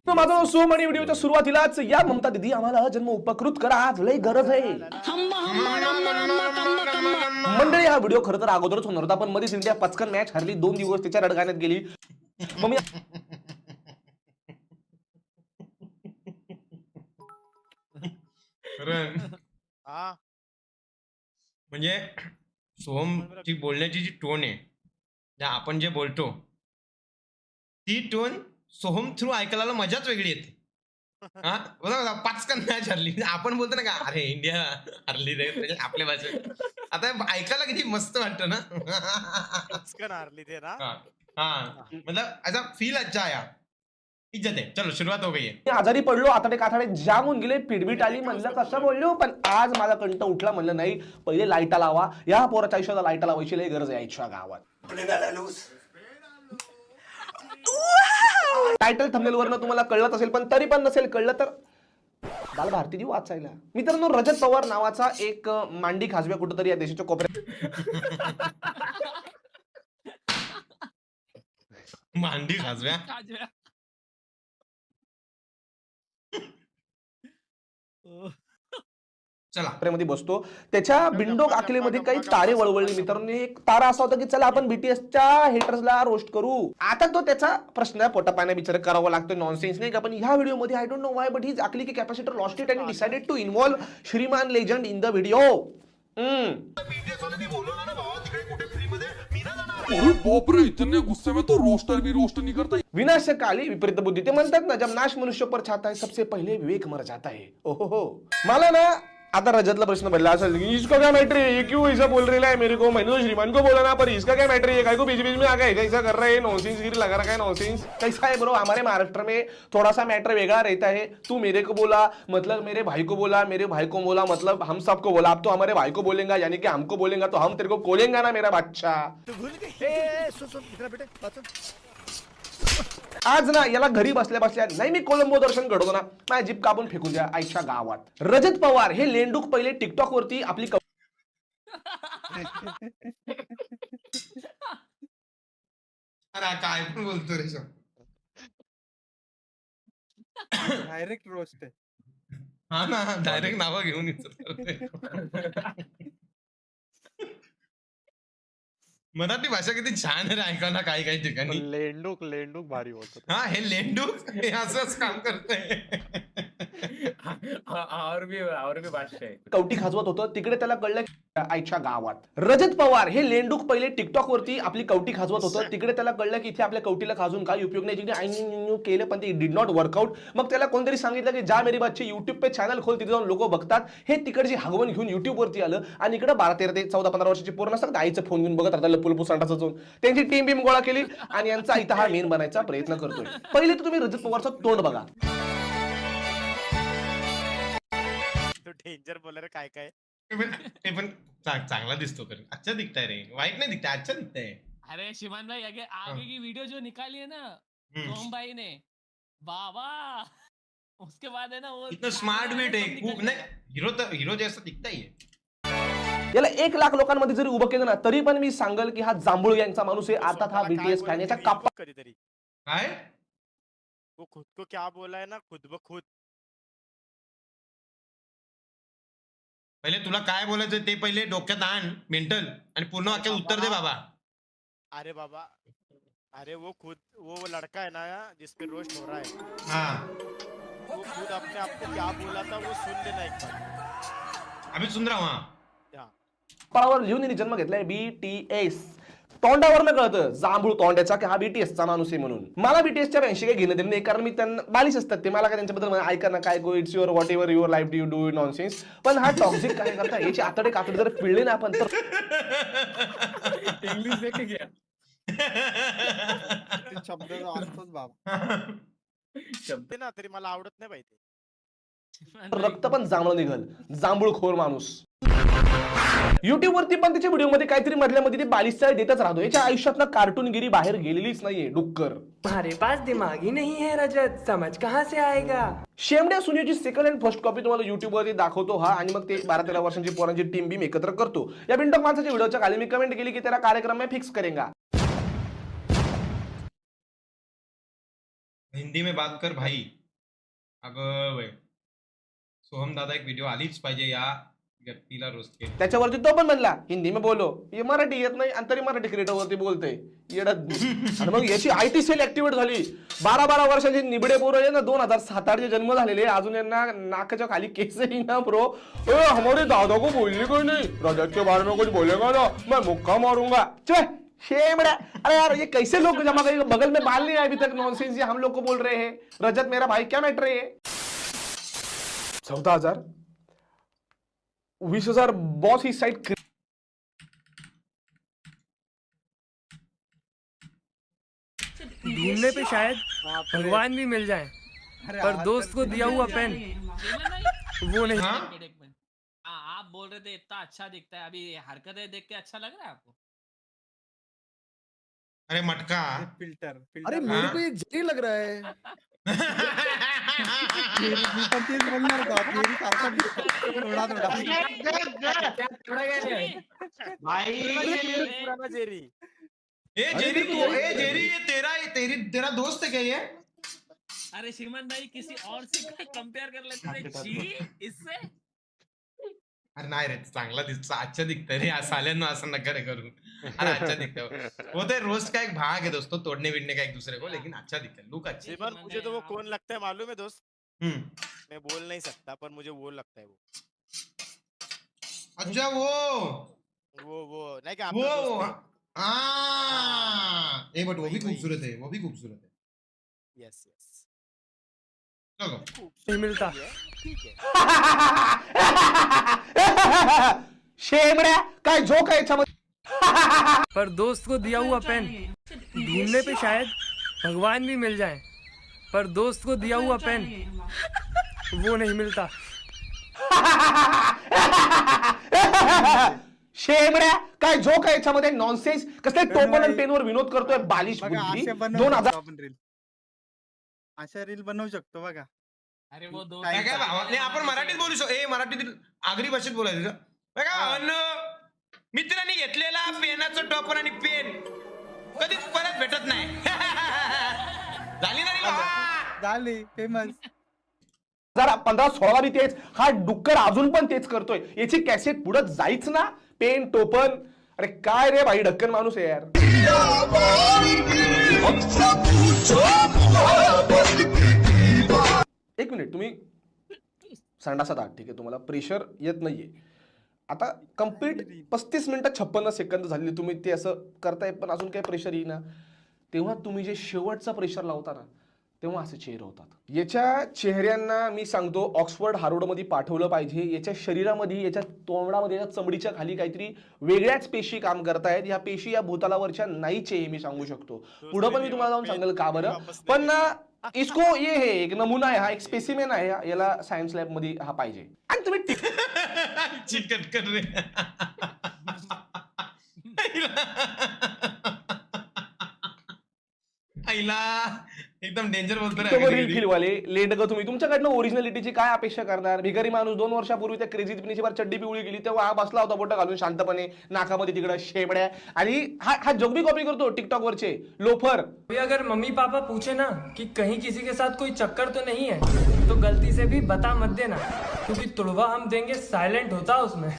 माझा सोम आणि व्हिडिओच्या सुरुवातीलाच या ममता दिदी आम्हाला जन्म उपकृत करा, आज लय गरज आहे. मंडळी हा व्हिडिओ खरं तर अगोदरच होणार होता, पण मध्येच इंडिया पचकन मॅच हरली, 2 दिवस त्याच्या रडगाण्यात गेली. मग मी हा म्हणजे सोहमची बोलण्याची जी टोन आहे, आपण जे बोलतो ती टोन सोहम थ्रू ऐकायला मजाच वेगळी येते. हा बघा, पाचकन मॅच हरली, आपण बोलतो ना का अरे इंडिया हरली रे आपल्या भाषेत. आता ऐकायला किती मस्त वाटतं ना. हारली ते ना. हाँ मतलब ऐसा फील अच्छा आया. इज्जत है. चलो सुरुवात हो गई है. आजारी पडलो, आताडे काताडे जाम होऊन गेले, पिडबीट आली, म्हणलं कसं बोललो, पण आज माझा कंठ उठला, म्हणलं नाही पहिले लाईटा लावा, या पोराच्या आयुष्याला लाईटा लावायची लय गरज आहे आईच्या गावात. टायटल थंबनेल वरनं तुम्हाला कळत असेल, पण तरी पण नसेल कळलं तर बाल भारती देऊ वाचायला. मित्रांनो, रजत पवार नावाचा एक मांडी खाजव्या कुठेतरी या देशाच्या कोपऱ्यात मांडी खाजव्या चला मध्ये बसतो. त्याच्या बिंडोक आकलेमध्ये काही तारे वळवळले. मित्रांनो, एक तारा असा होता की चला आपण बीटीएसच्या हेटर्सला रोस्ट करू. आता तो त्याचा प्रश्न पोटापाण्या बिचार करावा लागतो, नॉनसेन्स नाही का. पण ह्या व्हिडिओ मध्ये I don't know why but his आकली की capacitor lost it and decided to involve श्रीमान लेजंड इन द व्हिडिओ. इतने गुस्से में तो रोस्टर भी रोस्ट नहीं करता. विनाशकाली विपरीत बुद्धी. ते म्हणतात ना, जब नाश मनुष्य पर छाता है सबसे पहले विवेक मर जाता है. ओहो, मला ना आता रजतला प्रश्न पडला असेल, इसका क्या मैटर है, ये क्यों ऐसा बोल रहा है मेरे को, मैंने तो श्रीमान को बोला ना, पर इसका क्या मैटर है, काय को बीच बीच में आ गया ऐसा कर रहा है, नॉनसेंस गिरी लगा रखा है नॉनसेंस. कैसा है ब्रो, हमारे महाराष्ट्र में थोड़ा सा मैटर वेगळा रहता है. तू मेरे को बोला मतलब मेरे भाई को बोला, मेरे भाई को बोला मतलब हम सबको बोला, अब तो हमारे भाई को बोलेगा यानी कि हमको बोलेगा तो हम तेरे को कोलेंगा ना मेरा बच्चा. आज ना याला घरी बसल्या बसल्या नाही मी कोलंबो दर्शन घडवतो ना, माझी जीप कापून फेकून द्या आईच्या गावात. रजत पवार हे लेंडूक पहिले टिकटॉक वरती आपली अरे काय पण बोलतो रे शो. डायरेक्ट रोस्ट आहे. हा ना, डायरेक्ट नाव घेऊन येतो. मराठी भाषा किती छान आहे रे ऐकायला काही काही ठिकाणी. लेंडूक भारी होत. हा हे लेंडूक हे असंच काम करतंय. और भी भाषा आहे. कवटी खाजवत होतं, तिकडे त्याला कळलं आईच्या गावात. रजत पवार हे लेंडूक पहिले टिकटॉक वरती आपली कवटी खाजवत होतं, तिकडे त्याला कळलं की इथे आपल्या कवटीला खाजून काही उपयोग नाही. जिथे केलं पण ते डिड नॉट वर्कआउट. मग त्याला कोणतरी सांगितलं की जा मेरी बच्चे युट्यूब पे चॅनल खोल, तिथे जाऊन लोक बघतात. हे तिकडची हगवण घेऊन युट्यूब वरती आलं आणि इकडे 12, 13 ते 14, 15 वर्षाची पोरं असतात, आईचा फोन घेऊन बघत राहतात लपुलपू सांडाचा जाऊन. त्यांची टीम बीम गोळा केली आणि यांचा इथं हा मेन बनायचा प्रयत्न करतोय. पहिले तर तुम्ही रजत पवारचं तोंड बघा. डेंजर बोलर काय काय ते पण चांगला दिसतो, कारण अच्छा दिखताय रे, वाईट नाही दिखताय, अच्छा दिखताय. अरे शिवान भाई आगे की वीडियो जो निकाली है ना सोम भाई ने, बाबा उसके बाद है ना वो इतना स्मार्ट वेट आहे खूप. नाही हीरो जैसा दिखता ही है. याला 1 लाख लोकांमध्ये जरी उभं केलं ना, तरी पण मी सांगल की हा जांभूळ गँगचा माणूस आहे. आता हा बीटीएस फॅन याच्या कापा कधीतरी काय वो खुद को क्या बोला है ना, खुद ब खुद. पहिले तुला काय बोलायचं ते पहिले डोक्यात आण मेंटल, आणि पूर्ण वाक्यात उत्तर दे बाबा. अरे बाबा, अरे वो लड़का है ना जिसपे रोस्ट हो रहा है, हाँ वो खुद अपने आप को क्या बोला था वो सुन लेना एक बार. अभी सुन रहा हूँ. हाँ पावर लिहून यांनी जन्म घेतलाय बीटीएस. तोंडावरनं कळतं जांभूळ तोंड्याचा की हा बीटीएसचा माणूस आहे म्हणून. मला बीटीएसच्या 80 काही घेणं देणं नाही, कारण मी त्यांना बालिश असतात ते, मला काय त्यांच्याबद्दल ऐका ना काय go it's your what ever your life do you do nonsense. पण हा टॉक्सिक काय करता याची आतडे कातडे जर पिळले ना आपण तर इंग्लिश देखे क्या शब्द असतोच बाबा. शब्द ना तरी मला आवडत नाही पाहिजे. रक्त पण जांभळं निघल. जांभूळखोर माणूस. युट्यूब वरती पण त्याच्या व्हिडिओ मध्ये काहीतरी मधल्या मध्ये ते बालिशचा देतच राहतो. याच्या आयुष्यातनं कार्टूनगिरी बाहेर गेलेलीच नाहीये. डुक्कर. तुम्हारे पास दिमाग ही नहीं है रजत, समझ कहाँ से आएगा. शेमड्या सुनेची सेकंड हँड फर्स्ट कॉपी तुम्हाला युट्यूब वरती दाखवतो हा, आणि मग ते 12-13 वर्षांची पोरांची टीम बीम एकत्र करतो. या बिंडॉक माणसाच्या व्हिडिओच्या खाली मी कमेंट केली की त्याला कार्यक्रम में फिक्स करेगा. हिंदी में बात कर भाई. अगं बाई, सोहम दादा एक व्हिडिओ आलीच पाहिजे या व्यक्तीला रोस्ट केली. त्याच्यावरती तो पण म्हणला हिंदी में बोलो, हे मराठी येत नाही आणि तरी मराठी क्रिएटर वरती बोलतोय येडत. आणि मग याची आयटी सेल ऍक्टिव्हेट झाली. 12 वर्षाचे निबडे पोरं आहे ना, 2007-8 चे जन्म झालेले, अजून यांना नाकाच्या खाली केसही ना ब्रो. हमारे दादा को बोलने को नहीं, रजत के बारे में कुछ बोलेगा ना मैं मुक्का मारूंगा. शेमड़ा, अरे यार ये कैसे लोग जमा करेंगे, बगल में बाल नहीं है अभी तक, नॉनसेंस ये हम लोग को बोल रहे हैं. रजत मेरा भाई क्या मैटर है. 14,000 20,000 बॉस ही साइट. ढूंढने पे शायद भगवान भी मिल जाए, पर दोस्त को दिया हुआ पेन वो नहीं. हाँ? एक मिनट. आप बोल रहे थे इतना अच्छा दिखता है, अभी हरकतें देख के अच्छा लग रहा है आपको? अरे मटका. फिल्टर अरे मेरे को ये जेरी लग रहा है. बोलणार होता फेरी सारखा थोडा पुराना जेरी. ए जेरी तू, ए जेरी तेरा दोस्त है क्या ये? अरे श्रीमान भाई किसी और से कंपेयर कर लेते थे. छी इससे. अरे नाही रे, चांगला दिसतो, अच्छा दिखतंय रे. साल्यांना असं नका रे करू. अरे अच्छा दिखता है वो तो रोस्ट का एक भाग है दोस्तों, तोड़ने बिड़ने का एक दूसरे को, लेकिन अच्छा दिखता है, लुक अच्छी. श्रीमान मुझे तो वो कौन लगता है मालूम है दोस्त. हम्म. मैं बोल नहीं सकता पर मुझे वो लगता है. अच्छा वो नहीं क्या आपका वो दोस्त है? हाँ. ए बट वो भी वही. खूबसूरत है, वो भी खूबसूरत है. यस यस चलो. नहीं मिलता. ठीक है. शेमड्या, काय जोक आहे याच्यामध्ये. पर दोस्त को दिया हुआ पेन ढूंढने पे शायद भगवान भी मिल जाए, पर दोस्त को दिया हुआ पेन वो नहीं मिलता. शेमड्या, काय जोक आहे याच्यामध्ये. नॉनसेन्स कसले टोपन आणि पेनवर विनोद करतोय बालिश बघा बुद्धी. असे बनवू 2000 शकतो आपण रील. अशा रील बनवू शकतो बघा. अरे वो दो काय काय नाही, आपण मराठीत बोलू शकतो. ए मराठीत आगरी भाषेत बोलायचं का? बघा अन्न मित्रांनी घेतलेला पेनाचं टोपण आणि पेन कधीच परत भेटत नाही. झाली ना रील? हा. झाली फेमस. 2015-16 बी तेच, हा डुक्कर अजून पण तेच करतोय. याची कॅसेट पुढे जाईच ना. पेन टोपन, अरे काय रे भाई, ढक्कन माणूस आहे यार. एक मिनिट, तुम्ही संडासात आहात, ठीक आहे, तुम्हाला प्रेशर येत नाहीये. आता कम्प्लीट 35 मिनिटं 56 सेकंद झालेली, तुम्ही ते असं करताय पण अजून काही प्रेशर येईना. तेव्हा तुम्ही जे शेवटचा प्रेशर लावता ना, तेव्हा असे चेहरे होतात. याच्या चेहऱ्यांना मी सांगतो ऑक्सफर्ड हार्वर्डमध्ये पाठवलं पाहिजे. याच्या शरीरामध्ये, याच्या तोंडामध्ये, याच्या चमडीच्या खाली काहीतरी वेगळ्याच पेशी काम करतायत. ह्या पेशी या भूतालावरच्या नाहीचे हे मी सांगू शकतो. पुढं पण मी तुम्हाला जाऊन सांगेल का बरं. पण ना इसको ये है एक नमुना आहे, हा एक स्पेसिमेन आहे, याला सायन्स लॅब मध्ये हा पाहिजे. आणि तुम्ही चिकन कर रे. आईला एकदम डेंजर बोलतो रे. वाले लेंड ग, तुम्ही तुमच्याकडनं ओरिजिनलिटीची काय अपेक्षा करणार. भिकारी माणूस 2 वर्षापूर्वी त्या क्रेझी पिनीची बार चड्डी पिवळी गेली तेव्हा हा बसला होता बोट घालून शांतपणे नाकामध्ये तिकडं शेमड्या. आणि हा जग भी कॉपी करतो टिकटॉक वरचे लोफर. अभी अगर मम्मी पापा पूछे ना कि कहीं किसी के साथ कोई चक्कर तो नहीं है, तो गलती से भी बता मत देना, क्योंकि तुड़वा हम देंगे साइलेंट होता उसमें.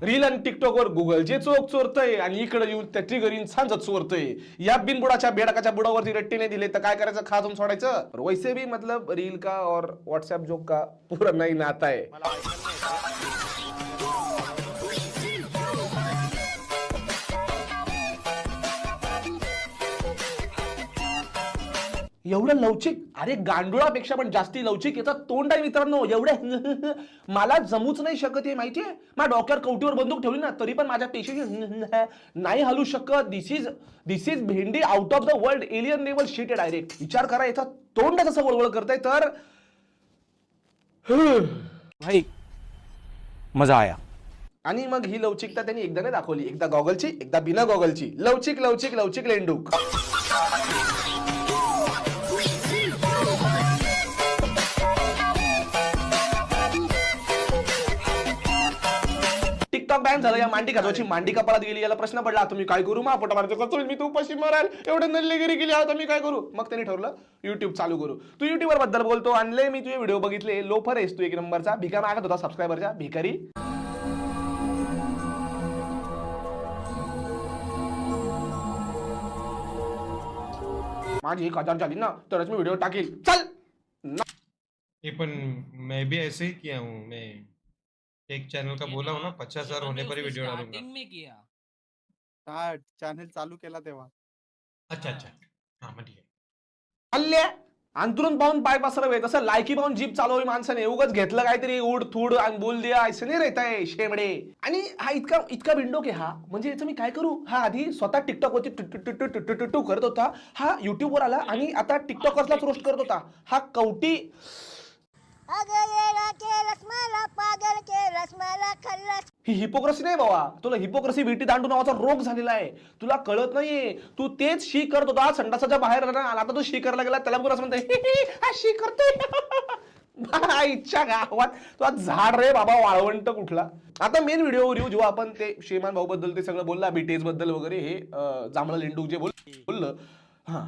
रील आणि टिकटॉक वर गुगलचे चोख चोरतय आणि इकडे येऊन त्या ट्रिगरीन सांजत चोरतय. या बिनबुडाच्या बेडकाच्या बुडावरती रट्टीने दिले तर काय करायचं, खाजून सोडायचं. वैसे भी मतलब रील का और व्हाट्सएप जोक का पूरा नहीं नाता है. मला ऐकायला नाही येत. एवढं लवचिक, अरे गांडुळापेक्षा पण जास्ती लवचिक याचा तोंड आहे मित्रांनो. एवढ्या मला जमूच नाही शकत हे माहितीये. माझ्या डोक्यावर कवटीवर बंदूक ठेवली ना तरी पण माझ्या पेशी नाही हलू शकत. दिस इज भेंडी out of the world alien level shit आहे डायरेक्ट. विचार करा, याचा तोंड कसं वळवळ करताय तर. भाई मजा आया. आणि मग ही लवचिकता त्यांनी एकदा नाही दाखवली, एकदा गॉगलची, एकदा बिना गॉगलची. लवचिक लवचिक लवचिक लेंडूक. टिकटॉक टिकटॉक बॅन झालं, या मांडी काजवाची मांडी कपाळात गेली, याला प्रश्न पडला तुम्ही काय करू, मा पोटा मारतो कसं मी तू उपाशी मराल, एवढे नल्लेगिरी केली आता मी काय करू. मग त्यांनी ठरवलं युट्यूब चालू करू. तू युट्यूबर बद्दल बोलतो, आणले मी तुझे व्हिडिओ बघितले, लोफर आहेस तू एक नंबरचा, भिका मागत होता सबस्क्रायबरच्या, भिकारी. माझी 1000 झाली ना तरच मी व्हिडिओ टाकील, चल. ये पण मैं भी ऐसे ही किया हूँ. मैं एक चैनल का बोला हूँ ना 50,000 होने पर ही वीडियो डालूंगा. स्टार्टिंग में किया. स्टार्ट चॅनल चालू केला तेव्हा. अच्छा अच्छा हाँ मग ठीक आहे. हल्ल्या अंतरून पाहून पाय पसरवे, तसं लायकी पाहून जीप चालवावी माणसाने, उगाच घेतलं काहीतरी उड थूड आणि बोल द्या असं नाही रहताय शेमडे. आणि हा इतका विंडो के हा म्हणजे याचं मी काय करू. हा आधी स्वतः टिकटॉक वरती टू करत होता, हा युट्यूब वर आला आणि आता टिकटॉकर्सलाच रोस्ट करत होता. हा कवटी ही हिपोक्रसी नाही बाबा, तुला हिपोक्रसी विटी दांडू नावाचा रोग झालेला आहे, तुला कळत नाहीये. तू तेच शी करत होता संडासाच्या बाहेर आला, आता तू शी करायला गेला, त्याला पण असं म्हणतोय शी करतोय. इच्छा गावात तू आज झाड रे बाबा, वाळवंट कुठला. आता मेन व्हिडिओ रिव्ह्यू जेव्हा आपण ते श्रीमान भाऊ बद्दल ते सगळं बोलला, बीटीएस बद्दल वगैरे, हे जांभळा लेंडू जे बोललं. हा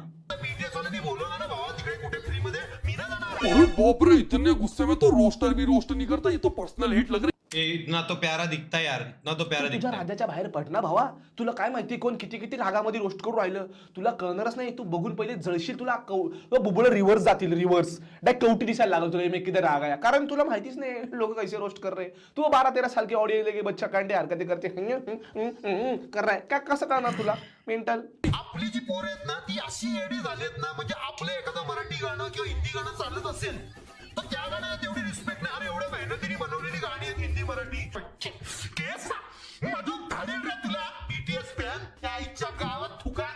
अरे बाप रे, इतने गुस्से में तो रोस्टर भी रोस्ट नहीं करता, ये तो पर्सनल हिट लग रही. इतना तो प्यारा दिखता है यार, इतना तो प्यारा तुझ्या दिखता है. राज्याच्या बाहेर पड ना भावा, तुला काय माहिती कोण किती रागामध्ये रोस्ट करून राहिलं, तुला कळणारच नाही. तू बघून पहिले जळशील, तुला बुबुळ रिव्हर्स जातील, रिव्हर्स डायरेक्ट कवटी दिसायला लागल तुला, किती राग आहे, कारण तुला माहितीच नाही लोक कैसे रोस्ट कर रहे. तू 12-13 साल की ऑडियो लेके बच्चा कांडे हरकतें करते कर रहा है, काय कसं करणार तुला मेंटल. आपली जी पोरं आहेत ना ती अशी एडी झालीत ना, म्हणजे आपलं एखादं मराठी गाणं किंवा हिंदी गाणं चालत असेल तर त्या गाण्याला तेवढी रिस्पेक्ट नाही. अरे एवढ्या मेहनतीने बनवलेली गाणी आहेत हिंदी मराठी. केस मधून धाडेल रे तुला बीटीएस फॅन, त्या आईच्या गावात थुका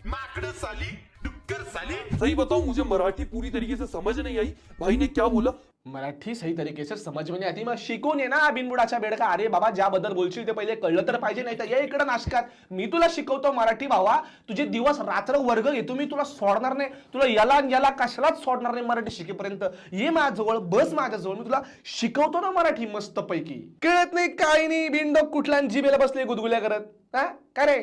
माकड साली डुक्कर साली. सही बताऊं, मुझे मराठी पूरी तरीके से समझ नहीं आई. भाई ने क्या बोला, मराठी सही तरीके से समझ में नहीं आती, मग शिकून ये ना बिनबुडाच्या बेडका. अरे बाबा ज्याबद्दल बोलशील ते पहिले कळलं तर पाहिजे, नाही तर ये इकडं नाशकात. मी तुला शिकवतो मराठी भावा, तुझे दिवस रात्र वर्ग घेतो मी, तुला सोडणार नाही, तुला याला कशालाच सोडणार नाही मराठी शिकेपर्यंत. ये माझ्याजवळ, बस माझ्याजवळ, मी तुला शिकवतो ना मराठी मस्त पैकी. कळत नाही काही नाही, बिनडोक कुठला जिबेला बसले गुदगुल्या करत. काय रे.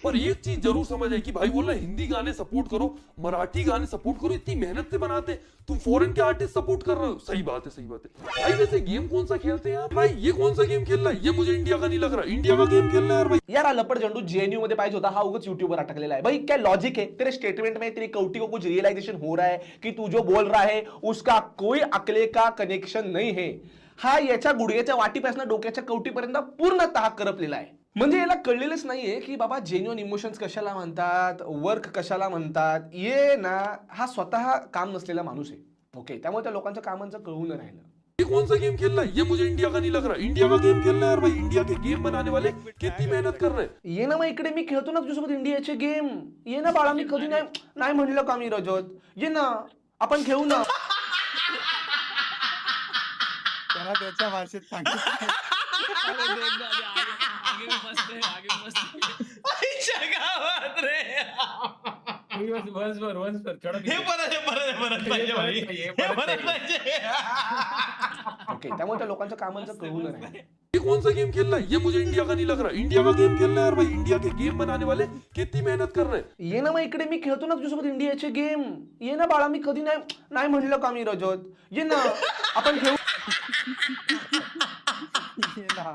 पर एक चीज जरूर समझ आई कि भाई बोल रहा है हिंदी गाने सपोर्ट करो, मराठी गाने सपोर्ट करो, इतनी मेहनत से बनाते, तुम फॉरेन के आर्टिस्ट सपोर्ट कर रहे हो. सही बात है, सही बात है. भाई वैसे गेम कौन सा खेलते हैं यार, भाई ये कौन सा गेम खेल रहा है, ये मुझे इंडिया का नहीं लग रहा. इंडिया का गेम खेल रहा है यार भाई. यार लपड झंडू जेएनयू मध्ये पाहिजे होता, हा उगाच यूट्यूबर अटकलेला है. भाई क्या लॉजिक है तेरे स्टेटमेंट में, तेरी कवटी को कुछ रियलाइजेशन हो रहा है कि तू जो बोल रहा है उसका कोई अकले का कनेक्शन नहीं है. हा याच्या गुडघ्याच्या वाटीपासून डोक्याच्या कवटीपर्यंत पूर्णतः करपलेला आहे. म्हणजे याला कळलेलंच नाहीये की बाबा जेन्युइन इमोशन्स कशाला म्हणतात, वर्क कशाला म्हणतात. ये ना हा स्वतः काम नसलेला माणूस आहे. ओके, त्यामुळे त्या लोकांच्या कामांचं कळून राहिलं. ये कौन सा गेम खेल रहा है, ये मुझे इंडिया का नहीं लग रहा. इंडिया का गेम खेल रहा है यार भाई, इंडिया के गेम बनाने वाले कितनी मेहनत कर रहे हैं. ये ना मग इकडे मी खेळतो ना तुझ्यासोबत इंडियाचे गेम. ये ना बाळा, मी कधी नाही म्हणलं का मी रजत. ये ना आपण खेळू ना. त्याला त्याच्या भाषेत सांगितलं. अरे देख ना, आगे भी मस्त है, आगे भी मस्त है. आईच्या गावात रे. वन्स पर चढ. हे परत पाहिजे भाई, हे परत पाहिजे. ओके, त्यामुळे त्या लोकांच्या कामांचं कळून राहिलं. ये कौन सा गेम खेल रहा है, ये मुझे इंडिया का नहीं लग रहा. इंडिया का गेम खेल रहा है यार भाई, इंडिया के गेम बनाने वाले कितनी मेहनत कर रहे हैं. ये ना मग इकडे मी खेळतो ना तुझ्यासोबत इंडियाचे गेम. ये ना बाळा, मी कधी नाही म्हणलं का मी रजत. ये ना आपण खेळू. ये ना.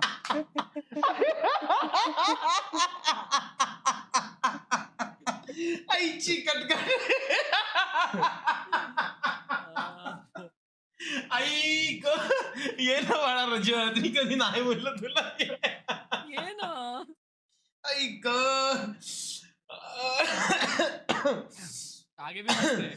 आईची कटकट. आई ये ना बाळा रजत, मी कधी नाही बोललो तुला. ये ना. ऐक आगे भी मस्त है.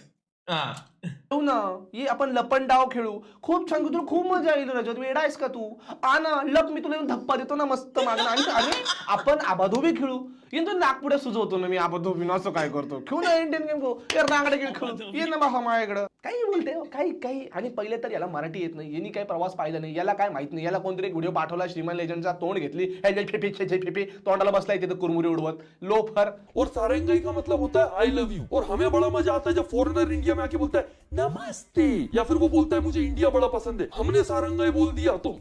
खेळू ना, ये आपण लपन डाव खेळू. खूप छान, तुला खूप मजा येईल रजत. वेडा आहेस का तू. आ ना लप, मी तुला येऊन धप्पा देतो ना मस्त मागणं. आणि आपण आबाधोबी खेळू. येऊन तो नागपुढे सुचवतो ना मी आबाधोबी ना, असं काय करतो. खेळू ना इंडियन गेम खेळू. यार नागडे गेम खेळू. ये ना बाबा माझ्याकडं. काही बोलते काही. आणि पहिले तर याला मराठी येत नाही, यांनी काही प्रवास पाहिला नाही, याला काय माहित नाही. याला कोणतरी एक व्हिडिओ पाठवला, श्रीमान लेजंडचा तोंड घेतली, फेफे तोंडाला बसलाय तिथं कुरमुरी उडवत लोफर. और सारंगाई का मतलब होता है आई लव यू. और हमें बड़ा मजा आता है जब फॉरेनर इंडिया में आके बोलता है नमस्ते, या फिर वो बोलता है मुझे इंडिया बड़ा पसंद है. हमने सारंगाई बोल दिया तो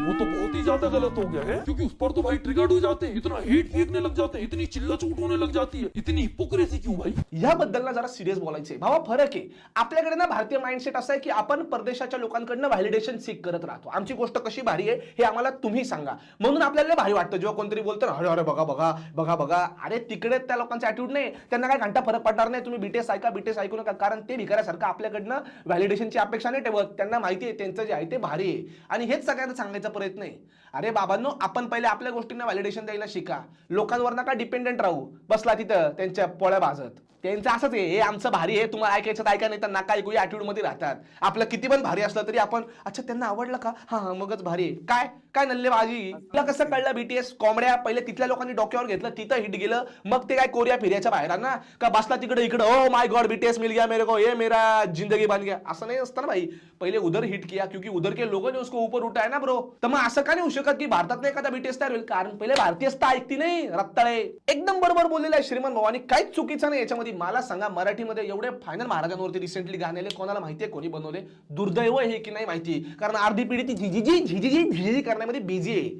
वो तो बहुत ही ज्यादा गलत हो गया है, क्योंकि उस पर तो भाई ट्रिगर्ड हो जाते हैं, इतना हेट फेंकने लग जाते हैं, इतनी चिल्ला चूट होने लग जाती है, इतनी हिपोक्रेसी क्यों भाई? याबद्दल ना जरा सिरियस बोलायचंय भावा. फरक आहे. आपल्याकडे ना भारतीय माइंडसेट असं आहे की आपण परदेशाच्या लोकांकडनं व्हॅलिडेशन सीक करत राहतो. आमची गोष्ट कशी भारी आहे हे आम्हाला तुम्ही सांगा, म्हणून आपल्याला भारी वाटतं जेव्हा कोणतरी बोलतं ना, अरे अरे बघा बघा बघा बघा. अरे तिकडे त्या लोकांचा ऍटिट्यूड नाही, त्यांना काय घंटा फरक पडणार नाही. तुम्ही बीटीएस ऐका, बीटीएस ऐकू नका, कारण ते भिकाऱ्यासारखं आपल्याकडनं व्हॅलिडेशनची अपेक्षा नाही ठेवत. त्यांना माहिती आहे त्यांचं जे आहे ते भारी आहे, आणि हेच सगळ्यांना सांगायचा प्रयत्न आहे. अरे बाबांनो, आपण पहिले आपल्या गोष्टींना व्हॅलिडेशन द्यायला शिका. लोकांवर नका डिपेंडेंट राहू. बसला तिथं त्यांच्या पोळ्या भाजत. त्यांचं असंच आहे, हे आमचं भारी आहे, तुम्हाला ऐकायचं ऐका, नाही तर नका ऐकू, या ऍटिट्यूड मध्ये राहतात. आपलं किती पण भारी असलं तरी आपण अच्छा त्यांना आवडलं का, हा हा मगच भारी आहे. काय काय नल्ले बाजी. तुला कसं कळलं बीटीएस कोंबड्या? पहिले तिथल्या लोकांनी डोक्यावर घेतलं, तिथं हिट गेलं, मग ते काय कोरिया फिर्याच्या बाहेर ना का बसला तिकडे इकडे, ओ माय गॉड बीटीएस मिल गया मेरे को, ये मेरा जिंदगी बन गया. असं नाही असतं ना भाई. पहिले उधर हिट किया क्योंकि उधर के लोगों ने उसको ऊपर उठाया ना ब्रो. तर मग असं का नाही होऊ शकत की भारतात एखादा बीटीएस तयार होईल? कारण पहिले भारतीय स्टार ऐकती नाही, रत्ताळे. एकदम बरोबर बोललेला आहे श्रीमंत भाऊ, आणि काहीच चुकीचं नाही याच्यामध्ये. मला सांगा, मराठीमध्ये एवढे फायनल महाराजांवरती रिसेंटली गाणे आले, कोणाला माहितीये कोणी बनवले? दुर्दैव हे की नाही माहिती, कारण अर्धी पिढी ती झिझिझी करण्यामध्ये बिझी आहे.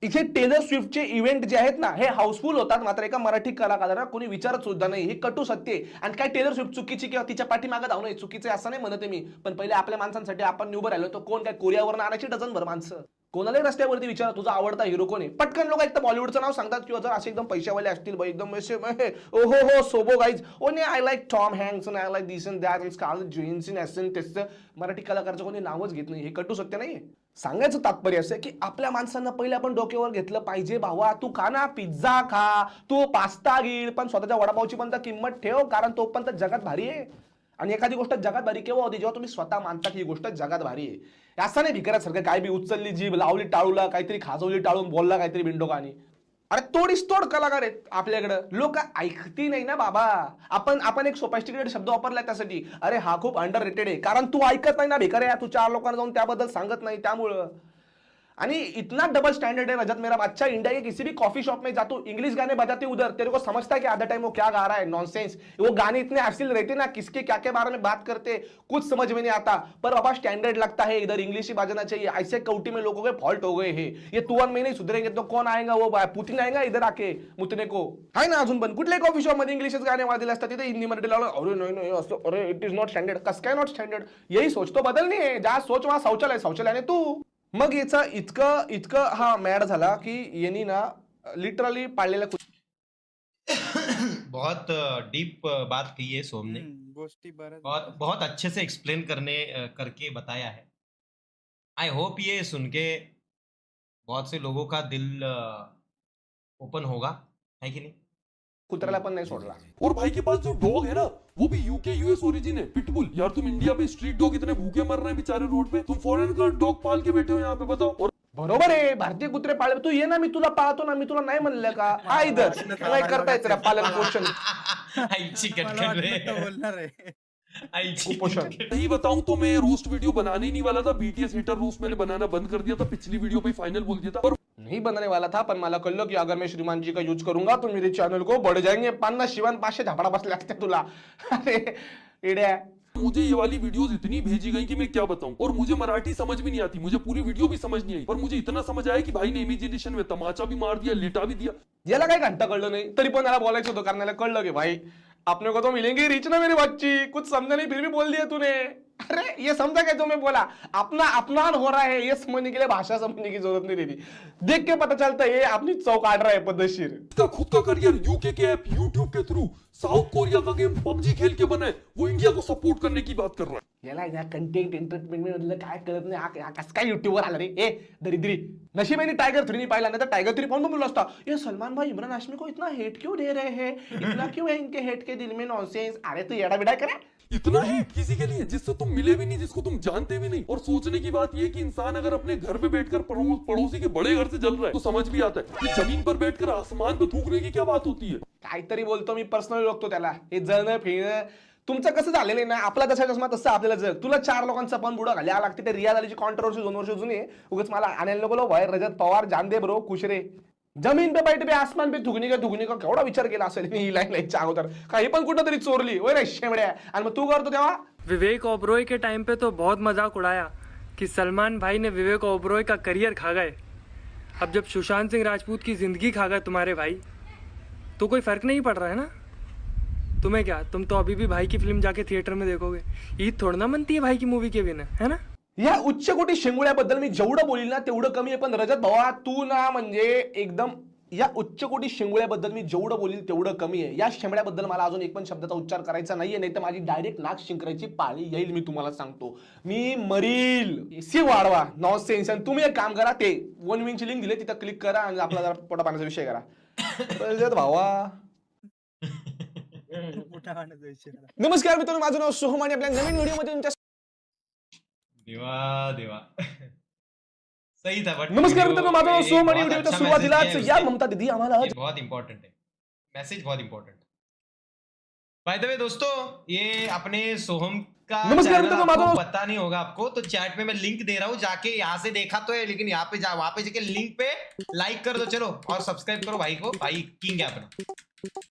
इथे टेलर स्विफ्टचे इव्हेंट जे आहेत ना, हे हाऊसफुल होतात, मात्र एका मराठी कलाकारांना कोणी विचारत सुद्धा नाही. हे कटू सत्य आहे. आणि काय टेलर स्विफ्ट चुकीची किंवा तिच्या पाठीमागे धावणं चुकीचं आहे असं नाही म्हणते मी, पण पहिले आपल्या माणसांसाठी आपण उभं राहिलो. तो कोण काय कोरियावर आणायची डझनभर माणसं. कोणालाही रस्त्यावरती विचारा तुझा आवडता हिरो कोण आहे, पटकन लोक एक तर बॉलिवूडचं नाव सांगतात, किंवा जर असे एकदम पैशावाले असतील एकदम ओ हो सोबो गाईज, ओ नाही I like Tom Hanks and I like this and that and Scarlett Johansson एसन टेस्ट. मराठी कलाकारचं कोणी नावच घेत नाही. हे कटू सत्य नाहीये. सांगायचं तात्पर्य असं की आपल्या माणसांना पहिले आपण डोक्यावर घेतलं पाहिजे. भावा तू खा ना, पिझ्झा खा, तू पास्ता गिळ, पण स्वतःच्या वडापावची पण किंमत ठेव, कारण तो पण तर जगात भारी आहे. आणि एखादी गोष्ट जगात भारी केव्हा होती? जेव्हा तुम्ही स्वतः मानता की ही गोष्ट जगात भारी आहे. असं नाही भिकाऱ्यासारखं काय बी उचलली जीभ, लावली टाळूला, काहीतरी खाजवली टाळून, बोलला काहीतरी बिंडोकानी. अरे तोडीस तोड कलाकार आहेत आपल्याकडं. लोक ऐकती नाही ना बाबा. आपण एक सोफिस्टिकेटेड शब्द वापरलाय त्यासाठी. अरे हा खूप अंडर रेटेड आहे, कारण तू ऐकत नाही ना भिकाऱ्या. तू 4 लोकांना जाऊन त्याबद्दल सांगत नाही, त्यामुळं. आणि इतना डबल स्टैंडर्ड है रजत मेरा बच्चा, इंडिया के किसी भी कॉफी शॉप में जातो, इंग्लिश गाने बजाते उधर, तेरे को समझता है कि आधा टाइम वो क्या गा रहा है, नॉनसेंस. वो गाने इतने अश्लील रहते ना, किसके क्या क्या बारे में बात करते, कुछ समझ में नहीं आता. पर बाबा स्टैंडर्ड लगता है, इधर इंग्लिश ही बजाना चाहिए. ऐसे कौटी में लोगों के फॉल्ट हो गए हैं. ये तू और मैं नहीं सुधरेंगे तो कौन आएगा? वो पुतिन आएगा इधर आके मुतने को. है ना अजून पण कुठल्याही कॉफी शॉप मध्ये इंग्लिशच गाणे वाजले असतात, तिथे हिंदी मध्ये लावलं. अरे नाही असं, अरे इट इज नॉट स्टँडर्ड. कस काय नॉट स्टँडर्ड? यही सोच तो बदलनी है. जहाँ सोच वहाँ शौचालय तू. मग याचा इतकं हा मॅड झाला की यांनी ना लिटरली पाळलेल्या बहुत डीप बात कही है सोम ने. गोष्टी बरं बहुत अच्छे से एक्सप्लेन करके बताया है. आई होप ये सुन के बहुत से लोगों का दिल ओपन होगा, है कि नहीं? कुत्र्याला पण नाही सोडला. और भाई के पास जो डॉग है ना, वो भी यूके यूएस ओरिजिन है, पिटबुल. यार तुम इंडिया में स्ट्रीट डॉग इतने भूखे मर रहे हैं बेचारे रोड पे, तुम फॉरेन का डॉग पाल के बैठे हो यहाँ पे, बताओ. और बरोबर आहे, भारतीय कुत्रे पाळले. तू ये ना, मी तुला पाळतो ना, मी तुला नाही म्हणलं का? हा इधर काय करता येतं रे पालन पोषण. आईची कटकट रे. बोलणार आहे. आईची कुपोषण. सही बताऊं तो मैं रोस्ट वीडियो बनाने ही नहीं वाला था. बीटीएस हिटर रोस्ट मैंने बनाना बंद कर दिया था, पिछली वीडियो पे फाइनल बोल दिया था. पर नहीं बनाने वाला था, पर मला कळलं की अगर मैं श्रीमान जी का यूज करूंगा तो मेरे चैनल को बढ़ जाएंगे 50 शिवान 500 झापडा बसले असते तुला. अरे इड्या. मुझे ये वाली वीडियोस इतनी भेजी गई कि मैं क्या बताऊं. और मुझे मराठी समझ भी नहीं आती, मुझे पूरी वीडियो भी समझ नहीं आई, पर मुझे इतना समझ आया कि भाई ने इमेजिनेशन में तमाचा भी मार दिया, लिटा भी दिया. याला काही घंटा कळलं नाही, तरी पण याला बोलायचं होतं, कारण याला कळलं की भाई अपने को तो मिलेंगे रिच ना मेरी बच्ची. कुछ समझा नहीं फिर भी बोल दिया तूने. अरे ये समझा क्या तुम्हें बोला? अपना अपमान हो रहा है, ये समझने के लिए भाषा समझने की जरूरत नहीं रहती. देख के पता चलता है ये अपनी चौक काट रहा है पद्धतशीर. इसका खुद का करियर यूके के ऐप यूट्यूब के थ्रू, साउथ कोरिया का गेम पबजी खेल के बना है, वो इंडिया को सपोर्ट करने की बात कर रहा है. याला कंटेंट एंटरटेनमेंट मधलं काय कळत नाही. कसं काय युट्यूबवर आला रे? ए दरिद्री. नशिबाने टाइगर 3 नहीं पाहिला, नाही तर टाइगर 3 पाहून बोलला असता, ये सलमान भाई इमरान हाशमी को इतना हेट क्यों दे रहे हैं, इतना क्यों है इनके हेट के दिल में, नॉनसेंस. अरे तू येड़ा बिड़ा करे. इतना हेट किसी के लिए जिससे तुम मिले भी नहीं, जिसको तुम जानते भी नहीं. और सोचने की बात ये कि इंसान अगर अपने घर पे बैठकर पड़ोसी के बड़े घर से जल रहा है तो समझ भी आता है कि जमीन पर बैठकर आसमान पे थूकने की क्या बात होती है. काहीतरी बोलतो मी, पर्सनली बघतो त्याला. हे जळणं फिरणं तुमचं कसं झालेलं आहे ना, आपला जसा चष्मा तसं आपल्याला जग. तुला 4 लोकांचा पण बुडा घालायला लागते. ते रियाज अलीची कॉन्ट्रोवर्सी 2 वर्ष जुनी आहे. उगाच मला आणायला नको भाई. रजत पवार जान दे ब्रो, खुश रे. जमीन पे बैठ पे आसमान पे थुकणी का केवढा विचार केला असेल ही लाईन लाईनच्या अगोदर. काही पण कुठं तरी चोरली होय रे शेमड्या. आणि मग तू करतो तेव्हा विवेक ओबरॉय के टाइम पे तो बहुत मजाक उड़ाया, कि सलमान भाई ने विवेक ओबरॉय का करियर खा गए, अब जब सुशांत सिंह राजपूत की जिंदगी खा गए तुम्हारे भाई, तो कोई फर्क नहीं पड़ रहा है ना तुम्हें? क्या तुम तो अभी भी भाई की फिल्म जाके थिएटर में देखोगे, ईद थोड़ी ना बनती है भाई की मूवी के बिना, है ना? या उच्च कोटी शेंगुळ्याबद्दल मी जेवढं बोलील ना तेवढं कमी आहे. पण रजत भावा तू ना म्हणजे एकदम, या उच्च कोटी शेंगुळ्याबद्दल मी जेवढं बोलील तेवढं कमी आहे. या शेंबड्याबद्दल मला अजून एक पण शब्दाचा उच्चार करायचा नाहीये, नाही तर माझी डायरेक्ट नाक शिंकरायची पाळी येईल. मी तुम्हाला सांगतो, मी मरील. सी वाढवा नो सेन्स. आणि तुम्ही एक काम करा, ते वन विंगची लिंक दिली तिथं क्लिक करा आणि आपला जरा पोटा पाण्याचा विषय करा. रजत भावा नमस्कार मित्रांनो, माझं नाव सोहम आणि आपल्या नवीन व्हिडिओमध्ये तुमच्या देवा देवा सही था. बट नमस्कार मित्रांनो, माझं नाव सोहम आणि व्हिडिओच्या सुरुवातीलाच या ममता दीदी आम्हाला बहुत इंपॉर्टेंट है, मैसेज बहुत इंपॉर्टेंट. बाय द वे दोस्तों, ये अपने सोहम का नमस्कार चैनल मित्रों, आपको माधव। पता नहीं होगा आपको, तो चैट में मैं लिंक दे रहा हूँ, जाके यहाँ से देखा तो है, लेकिन यहाँ पे वहां पे जाके लिंक पे लाइक कर दो चलो, और सब्सक्राइब करो भाई को, भाई किंग है अपना.